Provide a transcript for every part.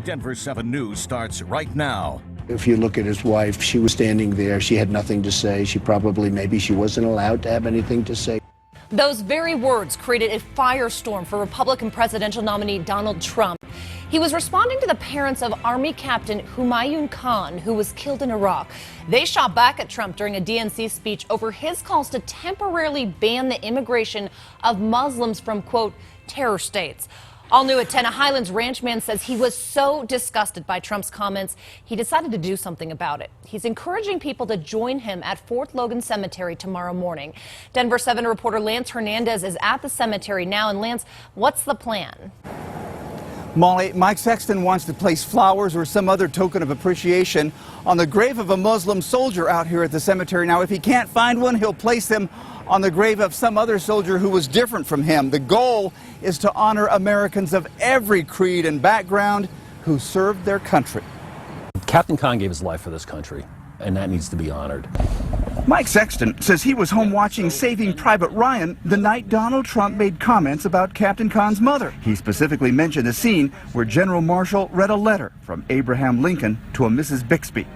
Denver 7 News starts right now. If you look at his wife, she was standing there. She had nothing to say. Maybe she wasn't allowed to have anything to say. Those very words created a firestorm for Republican presidential nominee Donald Trump. He was responding to the parents of Army Captain Humayun Khan, who was killed in Iraq. They shot back at Trump during a DNC speech over his calls to temporarily ban the immigration of Muslims from, quote, terror states. All new at 10, a Highlands Ranch man says he was so disgusted by Trump's comments, he decided to do something about it. He's encouraging people to join him at Fort Logan Cemetery tomorrow morning. Denver 7 reporter Lance Hernandez is at the cemetery now. And Lance, what's the plan? Molly, Mike Sexton wants to place flowers or some other token of appreciation on the grave of a Muslim soldier out here at the cemetery. Now, if he can't find one, he'll place them on the grave of some other soldier who was different from him. The goal is to honor Americans of every creed and background who served their country. Captain Khan gave his life for this country, and that needs to be honored. Mike Sexton says he was home watching Saving Private Ryan the night Donald Trump made comments about Captain Khan's mother. He specifically mentioned a scene where General Marshall read a letter from Abraham Lincoln to a Mrs. Bixby.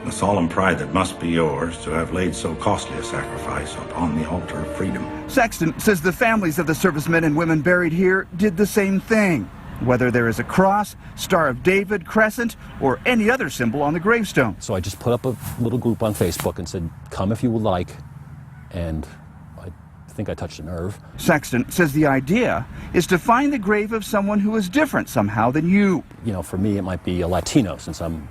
The solemn pride that must be yours to have laid so costly a sacrifice upon the altar of freedom. Sexton says the families of the servicemen and women buried here did the same thing, whether there is a cross, Star of David, crescent, or any other symbol on the gravestone. So I just put up a little group on Facebook and said, come if you would like, and I think I touched a nerve. Sexton says the idea is to find the grave of someone who is different somehow than you. You know, for me it might be a Latino since I'm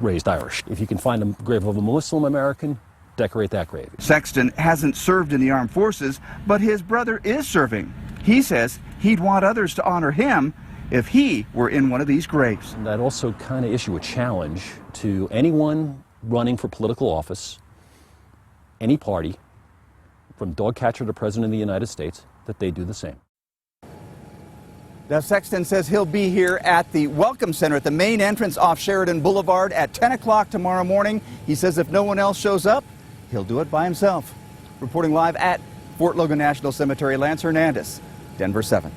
raised Irish. If you can find a grave of a Muslim American, decorate that grave. Sexton hasn't served in the armed forces, but his brother is serving. He says he'd want others to honor him if he were in one of these graves. And I'd also kind of issue a challenge to anyone running for political office, any party, from dog catcher to President of the United States, that they do the same. Now, Sexton says he'll be here at the Welcome Center at the main entrance off Sheridan Boulevard at 10 o'clock tomorrow morning. He says if no one else shows up, he'll do it by himself. Reporting live at Fort Logan National Cemetery, Lance Hernandez, Denver 7.